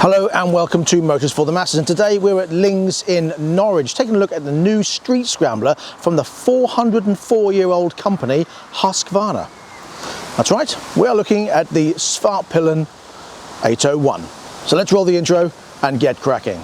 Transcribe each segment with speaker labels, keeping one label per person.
Speaker 1: Hello and welcome to Motors for the Masses, and today we're at Lings in Norwich taking a look at the new street scrambler from the 404-year-old company HUSQVARNA. That's right, we are looking at the Svartpilen 801. So let's roll the intro and get cracking.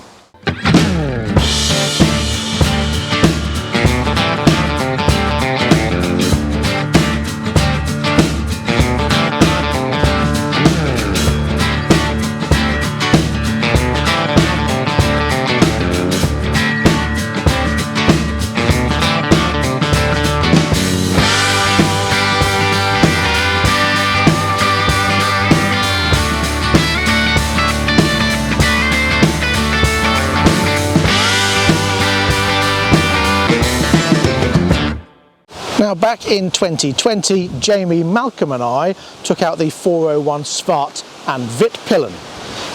Speaker 1: Now, back in 2020, Jamie, Malcolm and I took out the 401 Svartpilen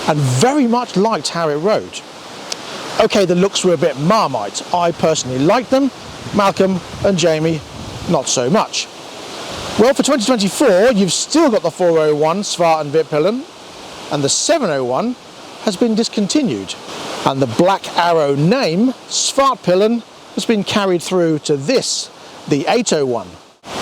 Speaker 1: and very much liked how it rode. Okay, the looks were a bit Marmite. I personally liked them. Malcolm and Jamie, not so much. Well, for 2024, you've still got the 401 Svartpilen, and the 701 has been discontinued. And the Black Arrow name, Svartpilen, has been carried through to this, the 801.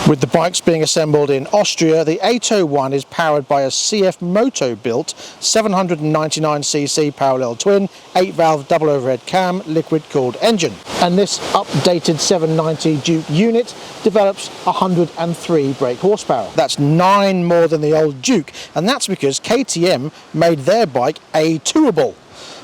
Speaker 1: With the bikes being assembled in Austria, the 801 is powered by a CF Moto built 799cc parallel twin 8-valve double overhead cam liquid cooled engine, and this updated 790 Duke unit develops 103 brake horsepower. That's 9 more than the old Duke, and that's because KTM made their bike A2able.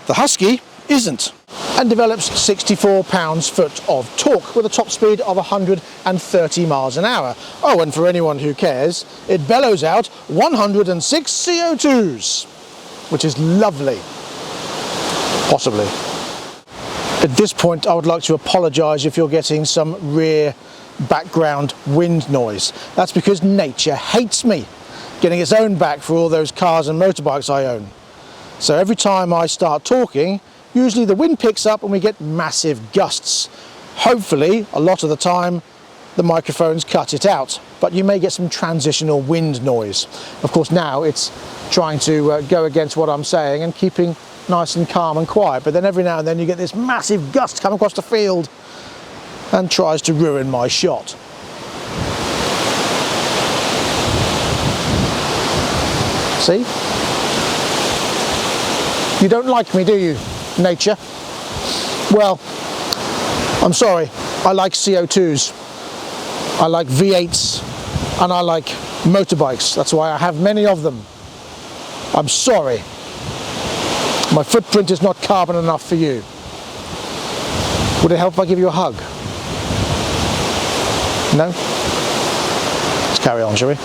Speaker 1: The Husky isn't, and develops 64 pounds-foot of torque with a top speed of 130 miles an hour. Oh, and for anyone who cares, it bellows out 106 CO2s, which is lovely. Possibly. At this point, I would like to apologise if you're getting some rear background wind noise. That's because nature hates me, getting its own back for all those cars and motorbikes I own. So every time I start talking, usually the wind picks up and we get massive gusts. Hopefully, a lot of the time, the microphones cut it out, but you may get some transitional wind noise. Of course, now it's trying to go against what I'm saying and keeping nice and calm and quiet, but then every now and then you get this massive gust come across the field and tries to ruin my shot. See? You don't like me, do you, nature? Well, I'm sorry. I like CO2s, I like V8s, and I like motorbikes. That's why I have many of them. I'm sorry. My footprint is not carbon enough for you. Would it help if I give you a hug? No? Let's carry on, shall we?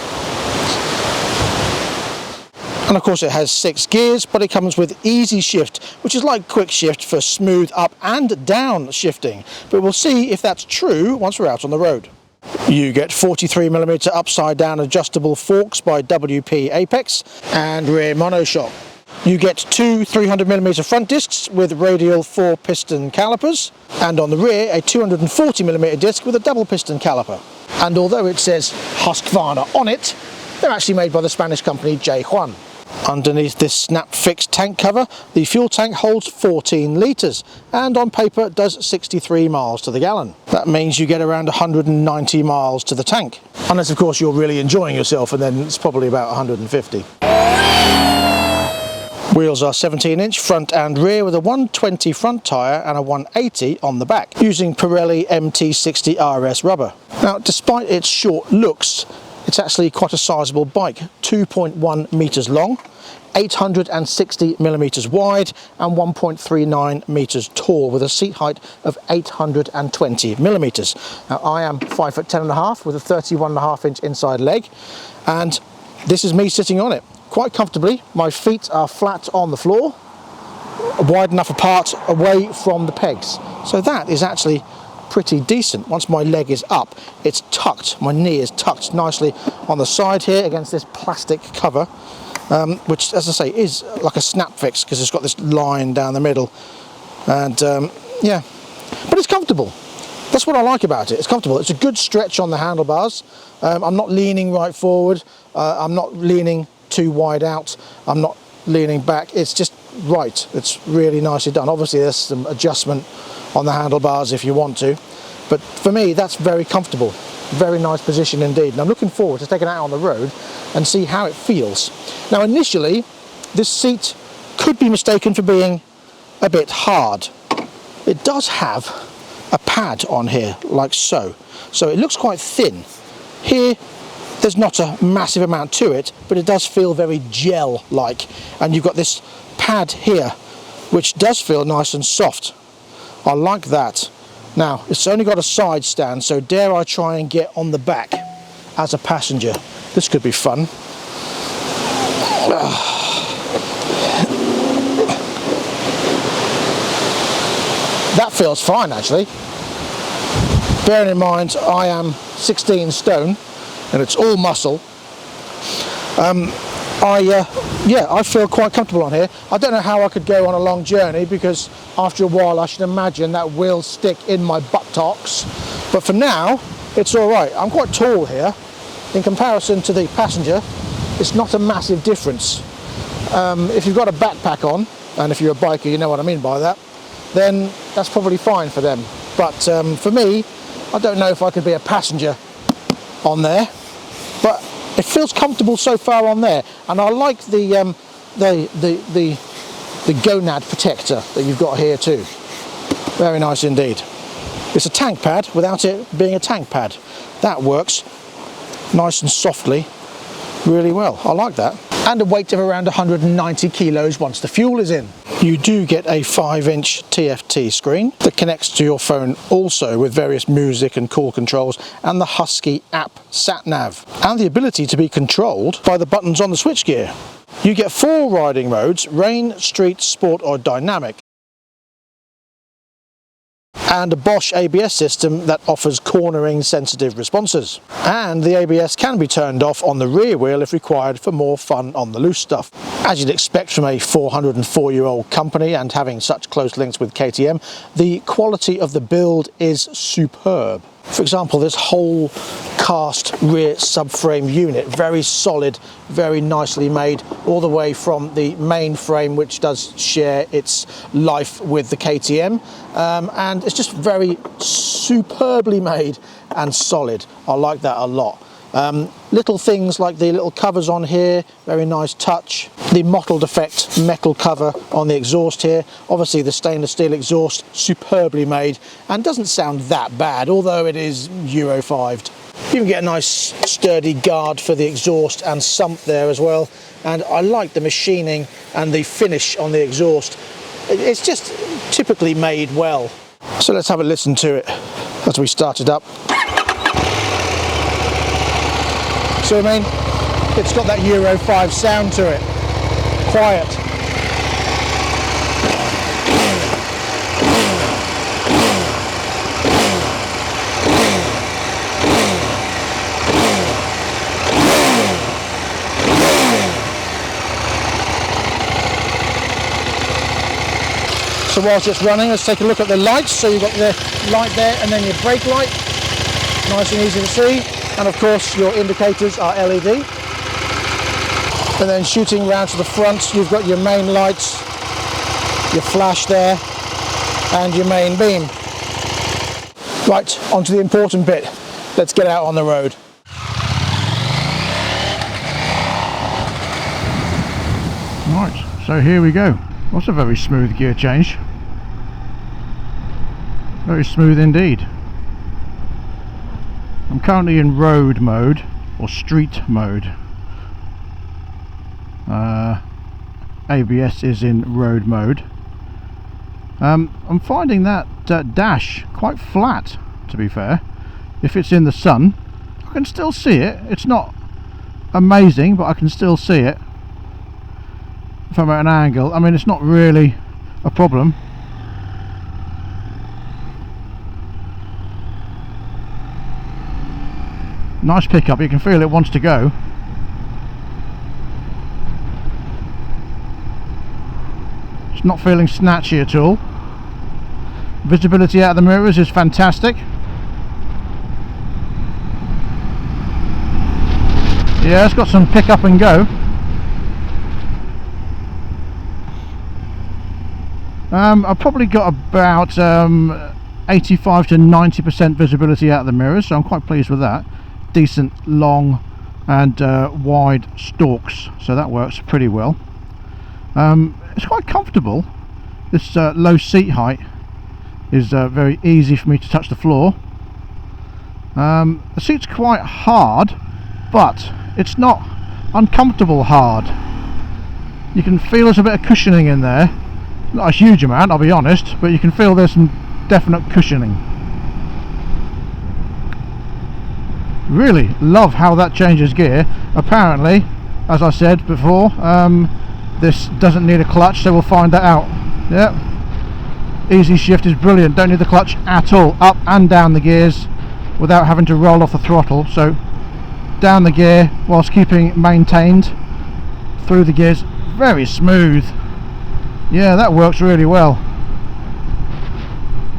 Speaker 1: And of course it has 6 gears, but it comes with easy shift, which is like quick shift for smooth up and down shifting. But we'll see if that's true once we're out on the road. You get 43mm upside down adjustable forks by WP Apex and rear monoshock. You get 2 300mm front discs with radial 4-piston calipers, and on the rear a 240mm disc with a double piston caliper. And although it says HUSQVARNA on it, they're actually made by the Spanish company J. Underneath this snap-fixed tank cover, the fuel tank holds 14 litres and on paper does 63 miles to the gallon. That means you get around 190 miles to the tank. Unless of course you're really enjoying yourself, and then it's probably about 150. Wheels are 17-inch front and rear with a 120 front tyre and a 180 on the back, using Pirelli MT60 RS rubber. Now, despite its short looks, it's actually quite a sizable bike, 2.1 metres long, 860mm wide and 1.39 metres tall, with a seat height of 820mm. Now, I am 5'10.5" with a 31.5-inch inside leg, and this is me sitting on it quite comfortably. My feet are flat on the floor, wide enough apart away from the pegs. So that is actually pretty decent. Once my leg is up, it's tucked, my knee is tucked nicely on the side here against this plastic cover, which, as I say, is like a snap fix because it's got this line down the middle, and yeah, but it's comfortable. That's what I like about it. It's comfortable. It's a good stretch on the handlebars. I'm not leaning right forward, I'm not leaning too wide out, I'm not leaning back. It's just right. It's really nicely done. Obviously there's some adjustment on the handlebars if you want to, but for me that's very comfortable. Very nice position indeed, and I'm looking forward to taking it out on the road and see how it feels. Now initially this seat could be mistaken for being a bit hard. It does have a pad on here like so, so it looks quite thin. Here there's not a massive amount to it, but it does feel very gel like, and you've got this pad here which does feel nice and soft. I like that. Now, it's only got a side stand, so dare I try and get on the back as a passenger. This could be fun. That feels fine, actually. Bearing in mind, I am 16 stone, and it's all muscle. I feel quite comfortable on here. I don't know how I could go on a long journey, because after a while I should imagine that will stick in my buttocks, but for now it's all right. I'm quite tall here in comparison to the passenger. It's not a massive difference. If you've got a backpack on, and if you're a biker you know what I mean by that, then that's probably fine for them, but for me, I don't know if I could be a passenger on there, but it feels comfortable so far on there, and I like the gonad protector that you've got here too. Very nice indeed. It's a tank pad without it being a tank pad. That works nice and softly really well. I like that. And a weight of around 190 kilos once the fuel is in. You do get a 5-inch TFT screen that connects to your phone also, with various music and call controls, and the Husky app sat nav, and the ability to be controlled by the buttons on the switchgear. You get 4 riding modes: rain, street, sport or dynamic, and a Bosch ABS system that offers cornering sensitive responses. And the ABS can be turned off on the rear wheel if required for more fun on the loose stuff. As you'd expect from a 404-year-old company and having such close links with KTM, the quality of the build is superb. For example, this whole cast rear subframe unit, very solid, very nicely made, all the way from the main frame, which does share its life with the KTM, and it's just very superbly made and solid. I like that a lot. Little things like the little covers on here, very nice touch. The mottled effect metal cover on the exhaust here. Obviously the stainless steel exhaust, superbly made, and doesn't sound that bad, although it is Euro 5'd. You can get a nice sturdy guard for the exhaust and sump there as well. And I like the machining and the finish on the exhaust. It's just typically made well. So let's have a listen to it as we start it up. So I mean, it's got that Euro 5 sound to it. Quiet. So whilst it's running, let's take a look at the lights. So you've got the light there and then your brake light. Nice and easy to see. And of course your indicators are LED. And then shooting round to the front, you've got your main lights, your flash there, and your main beam. Right, on to the important bit. Let's get out on the road. Right, so here we go. That's a very smooth gear change. Very smooth indeed. I'm currently in road mode, or street mode. ABS is in road mode. I'm finding that dash quite flat, to be fair. If it's in the sun, I can still see it. It's not amazing, but I can still see it. If I'm at an angle, I mean, it's not really a problem. Nice pickup, you can feel it wants to go. It's not feeling snatchy at all. Visibility out of the mirrors is fantastic. Yeah, it's got some pick up and go. I've probably got about 85 to 90% visibility out of the mirrors, so I'm quite pleased with that. Decent long and wide stalks, so that works pretty well. It's quite comfortable. This low seat height is very easy for me to touch the floor. The seat's quite hard, but it's not uncomfortable hard. You can feel there's a bit of cushioning in there. Not a huge amount, I'll be honest, but you can feel there's some definite cushioning. Really love how that changes gear. Apparently, as I said before, this doesn't need a clutch, so we'll find that out. Yep. Easy shift is brilliant, don't need the clutch at all. Up and down the gears without having to roll off the throttle. So down the gear whilst keeping maintained through the gears. Very smooth. Yeah, that works really well.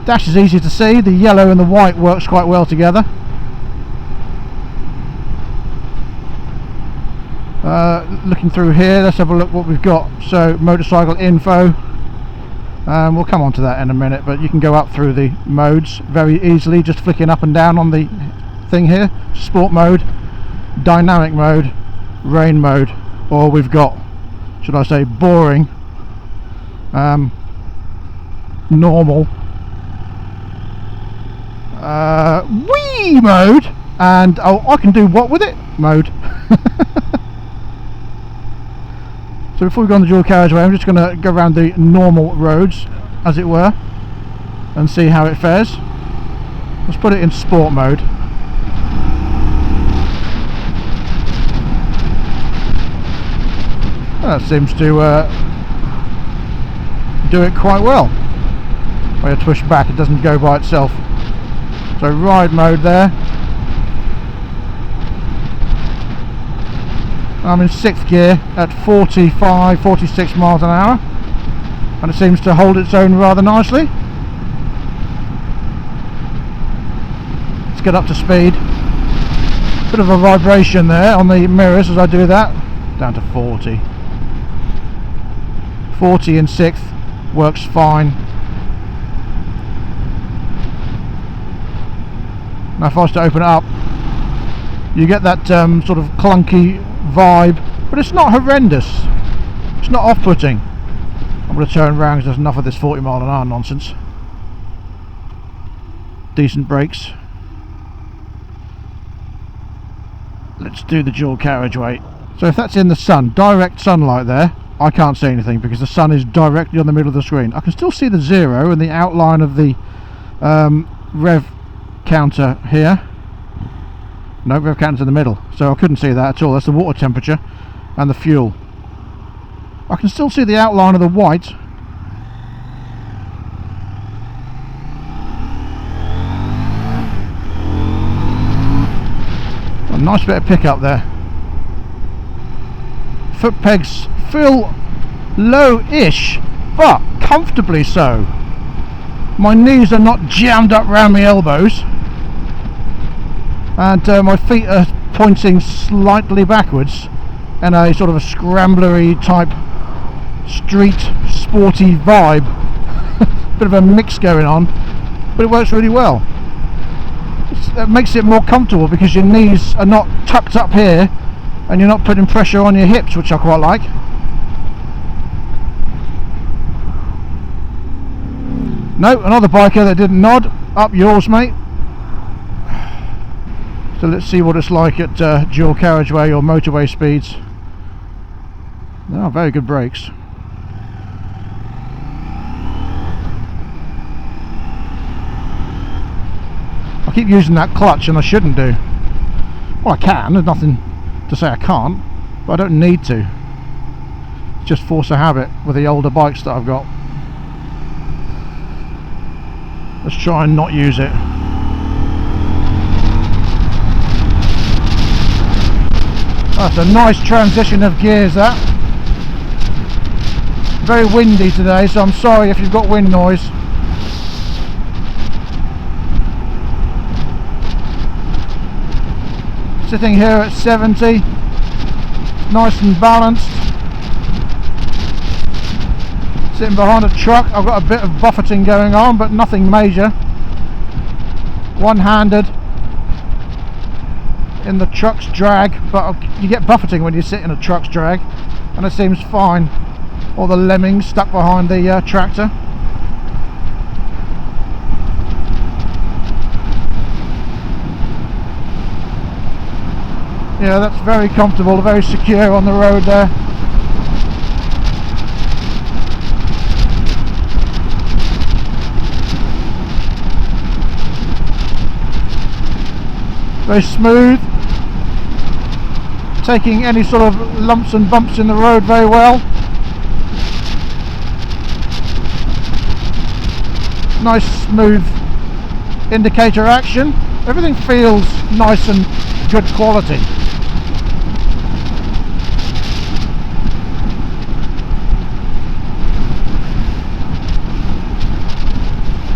Speaker 1: Dash is easy to see. The yellow and the white works quite well together. Looking through here, let's have a look what we've got. So motorcycle info, we'll come on to that in a minute, but you can go up through the modes very easily, just flicking up and down on the thing here. Sport mode, dynamic mode, rain mode, or we've got, should I say, boring, normal, Wii mode, and oh, I can do what with it mode. So before we go on the dual carriageway, I'm just going to go around the normal roads, as it were, and see how it fares. Let's put it in sport mode. That seems to do it quite well. When I push back, it doesn't go by itself. So ride mode there. I'm in 6th gear at 45, 46 miles an hour, and it seems to hold its own rather nicely. Let's get up to speed. Bit of a vibration there on the mirrors as I do that. Down to 40. 40 in 6th works fine. Now if I was to open it up, you get that sort of clunky vibe, but it's not horrendous. It's not off-putting. I'm going to turn around because there's enough of this 40 mile an hour nonsense. Decent brakes. Let's do the dual carriageway. So if that's in the sun, direct sunlight there, I can't see anything because the sun is directly on the middle of the screen. I can still see the 0 and the outline of the rev counter here. No, rev counter's in the middle, so I couldn't see that at all. That's the water temperature and the fuel. I can still see the outline of the white. A nice bit of pickup there. Foot pegs feel low-ish, but comfortably so. My knees are not jammed up round my elbows, and my feet are pointing slightly backwards in a sort of a scramblery type street sporty vibe. Bit of a mix going on, but it works really well. It makes it more comfortable because your knees are not tucked up here and you're not putting pressure on your hips, which I quite like. No, another biker that didn't nod. Up yours, mate. So let's see what it's like at dual carriageway or motorway speeds. They are very good brakes. I keep using that clutch and I shouldn't do. Well, I can, there's nothing to say I can't, but I don't need to. It's just force of habit with the older bikes that I've got. Let's try and not use it. That's a nice transition of gears, that. Very windy today, so I'm sorry if you've got wind noise. Sitting here at 70, nice and balanced. Sitting behind a truck, I've got a bit of buffeting going on, but nothing major. One-handed in the truck's drag, but you get buffeting when you sit in a truck's drag, and it seems fine. All the lemmings stuck behind the tractor. Yeah, that's very comfortable, very secure on the road there. Very smooth, taking any sort of lumps and bumps in the road very well. Nice smooth indicator action. Everything feels nice and good quality.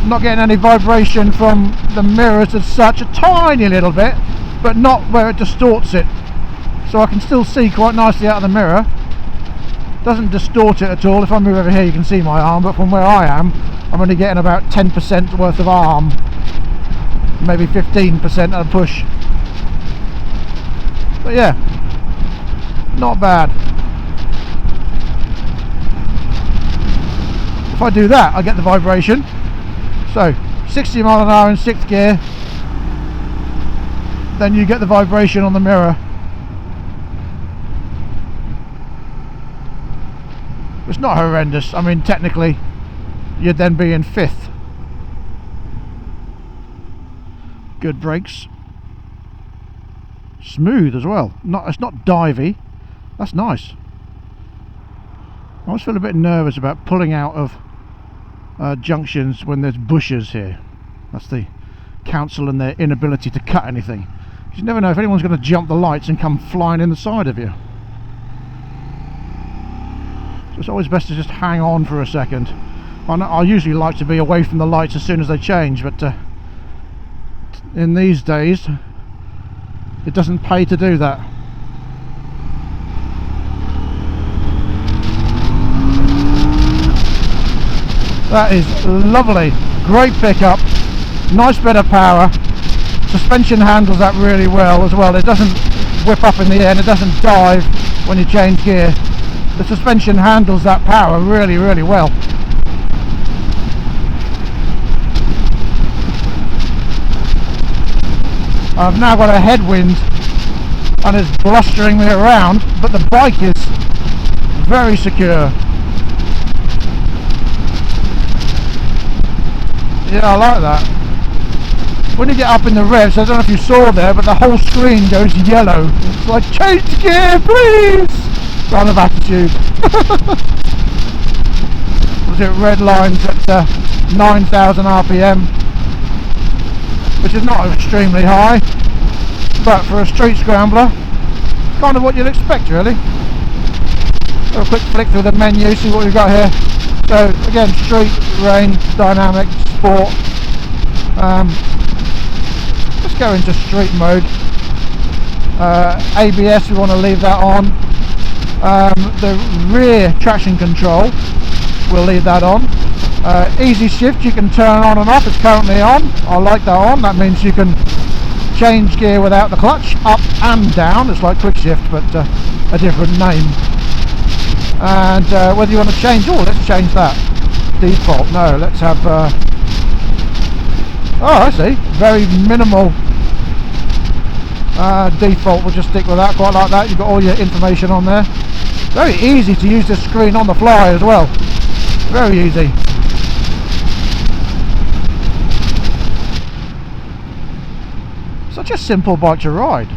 Speaker 1: Not getting any vibration from the mirrors as such, a tiny little bit, but not where it distorts it, so I can still see quite nicely out of the mirror. Doesn't distort it at all. If I move over here you can see my arm, but from where I am I'm only getting about 10% worth of arm, maybe 15% at a push. But yeah, not bad. If I do that I get the vibration. So 60 mile an hour in 6th gear, then you get the vibration on the mirror. It's not horrendous. I mean, technically you'd then be in 5th. Good brakes, smooth as well. It's not divey. That's nice. I always feel a bit nervous about pulling out of junctions when there's bushes here. That's the council and their inability to cut anything. You never know if anyone's going to jump the lights and come flying in the side of you. So it's always best to just hang on for a second. I usually like to be away from the lights as soon as they change, but in these days it doesn't pay to do that. That is lovely, great pickup, nice bit of power. Suspension handles that really well as well. It doesn't whip up in the air and it doesn't dive when you change gear. The suspension handles that power really, really well. I've now got a headwind and it's blustering me around, but the bike is very secure. Yeah, I like that. When you get up in the revs, I don't know if you saw there, but the whole screen goes yellow. It's like, change gear, please! Kind of attitude. Was it red lines at 9,000 RPM, which is not extremely high, but for a street scrambler, it's kind of what you'd expect, really. Do a quick flick through the menu, see what we've got here. So again, street, rain, dynamic, sport. Let's go into street mode. ABS, we want to leave that on. The rear traction control, we'll leave that on. Easy shift you can turn on and off. It's currently on. I like that on. That means you can change gear without the clutch, up and down. It's like quick shift, but a different name. And whether you want to change, let's change that. Default, no, let's have oh, I see, very minimal default. We'll just stick with that, quite like that. You've got all your information on there. Very easy to use this screen on the fly as well, very easy. Such a simple bike to ride.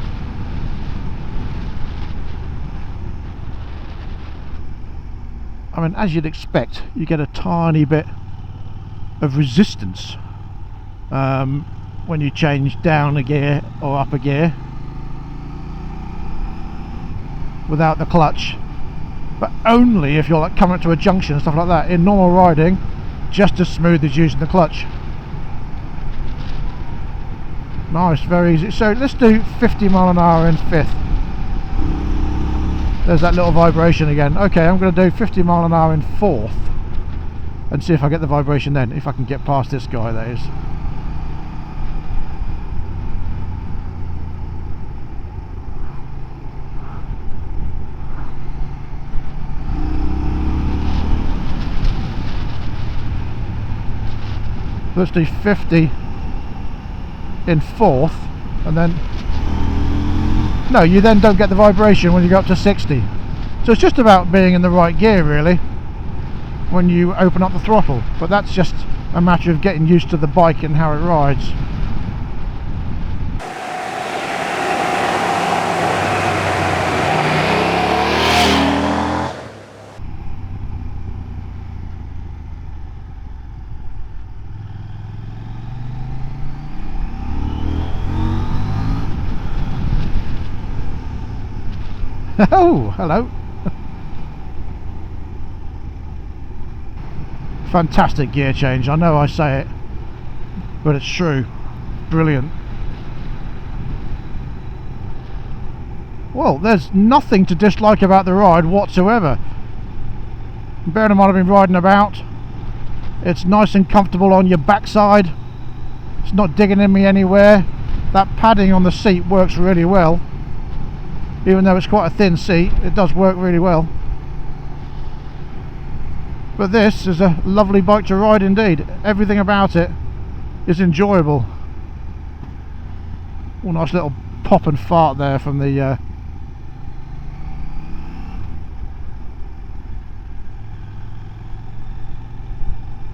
Speaker 1: I mean, as you'd expect, you get a tiny bit of resistance when you change down a gear or up a gear without the clutch, but only if you're like coming to a junction and stuff like that. In normal riding, just as smooth as using the clutch. Nice, very easy. So let's do 50 mile an hour in 5th. There's that little vibration again. Okay, I'm going to do 50 mile an hour in 4th. and see if I get the vibration then, if I can get past this guy, that is. Let's do 50 in fourth, and then no, you then don't get the vibration when you go up to 60. So it's just about being in the right gear really when you open up the throttle, but that's just a matter of getting used to the bike and how it rides. Oh, hello. Fantastic gear change. I know I say it, but it's true. Brilliant. Well, there's nothing to dislike about the ride whatsoever. Bearing in mind I've been riding about, it's nice and comfortable on your backside. It's not digging in me anywhere. That padding on the seat works really well. Even though it's quite a thin seat, it does work really well. But this is a lovely bike to ride indeed. Everything about it is enjoyable. Oh, nice little pop and fart there from the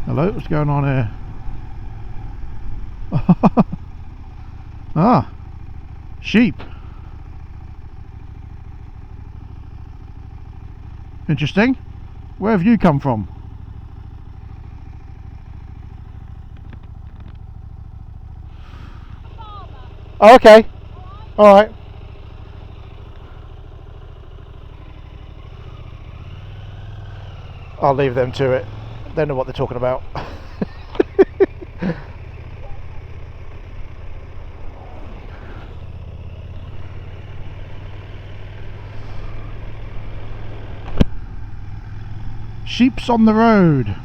Speaker 1: Hello, what's going on here? Ah, sheep. Interesting. Where have you come from? Oh, okay. Alright. I'll leave them to it. They know what they're talking about. Sheep's on the road.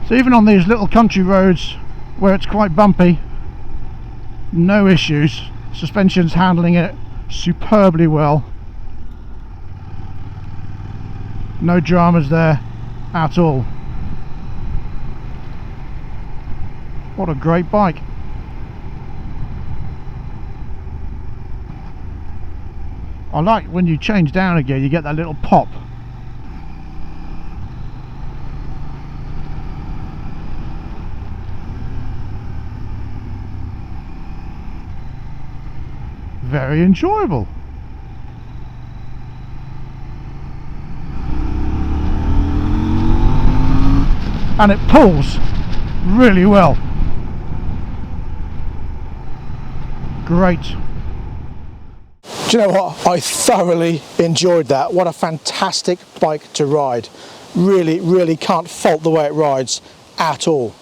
Speaker 1: So even on these little country roads where it's quite bumpy, no issues. Suspension's handling it superbly well. No dramas there at all. What a great bike. I like when you change down a gear, you get that little pop. Very enjoyable. And it pulls really well. Great.
Speaker 2: Do you know what? I thoroughly enjoyed that. What a fantastic bike to ride. Really can't fault the way it rides at all.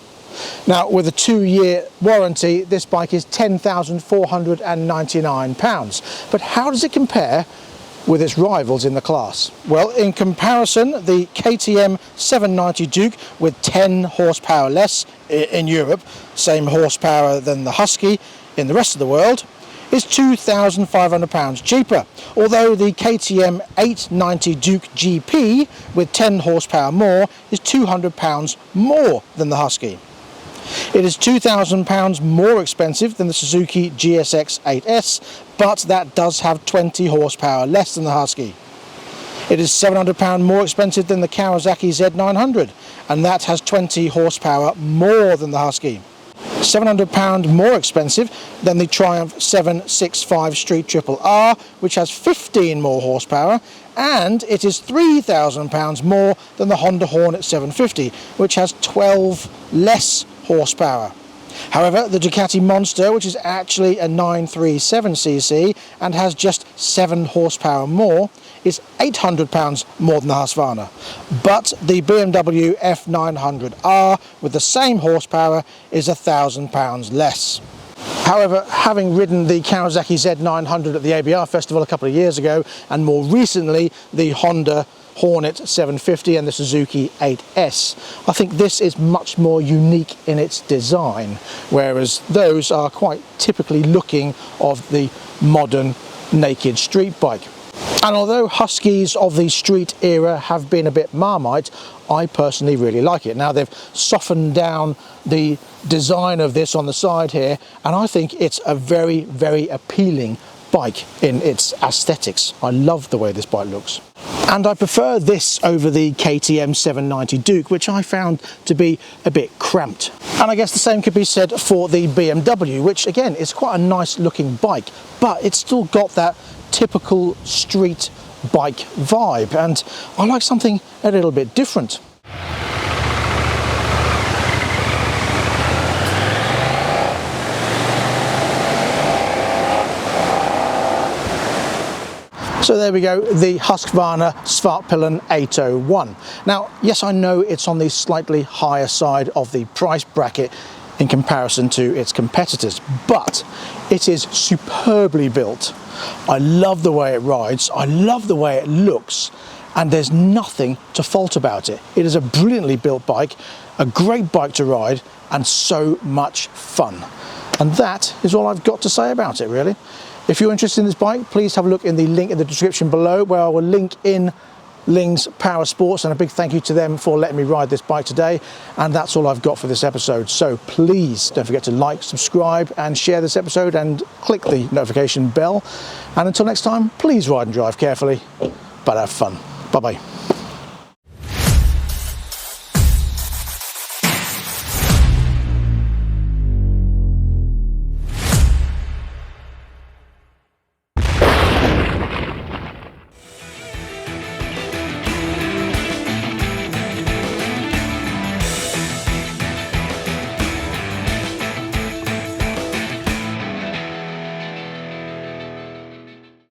Speaker 2: Now, with a 2-year warranty, this bike is £10,499. But how does it compare with its rivals in the class? Well, in comparison, the KTM 790 Duke with 10 horsepower less in Europe, same horsepower than the Husky in the rest of the world, is £2,500 cheaper, although the KTM 890 Duke GP with 10 horsepower more is £200 more than the Husky. It is £2,000 more expensive than the Suzuki GSX 8S, but that does have 20 horsepower less than the Husky. It is £700 more expensive than the Kawasaki Z900, and that has 20 horsepower more than the Husky. £700 more expensive than the Triumph 765 Street Triple R, which has 15 more horsepower, and it is £3,000 more than the Honda Hornet 750, which has 12 less horsepower. However, the Ducati Monster, which is actually a 937cc and has just 7 horsepower more, is £800 more than the HUSQVARNA. But the BMW F900R with the same horsepower is £1,000 less. However, having ridden the Kawasaki Z900 at the ABR Festival a couple of years ago, and more recently the Honda Hornet 750 and the Suzuki 8S, I think this is much more unique in its design, whereas those are quite typically looking of the modern naked street bike. And although Huskies of the street era have been a bit Marmite, I personally really like it. Now they've softened down the design of this on the side here, and I think it's a very, very appealing bike in its aesthetics. I love the way this bike looks. And I prefer this over the KTM 790 Duke, which I found to be a bit cramped. And I guess the same could be said for the BMW, which again is quite a nice looking bike, but it's still got that typical street bike vibe, and I like something a little bit different. So there we go, the HUSQVARNA Svartpilen 801. Now, yes, I know it's on the slightly higher side of the price bracket in comparison to its competitors, but it is superbly built. I love the way it rides, I love the way it looks, and there's nothing to fault about it. It is a brilliantly built bike, a great bike to ride, and so much fun. And that is all I've got to say about it, really. If you're interested in this bike, please have a look in the link in the description below, where I will link in Lings Powersports, and a big thank you to them for letting me ride this bike today. And that's all I've got for this episode. So please don't forget to like, subscribe and share this episode, and click the notification bell. And until next time, please ride and drive carefully, but have fun. Bye bye.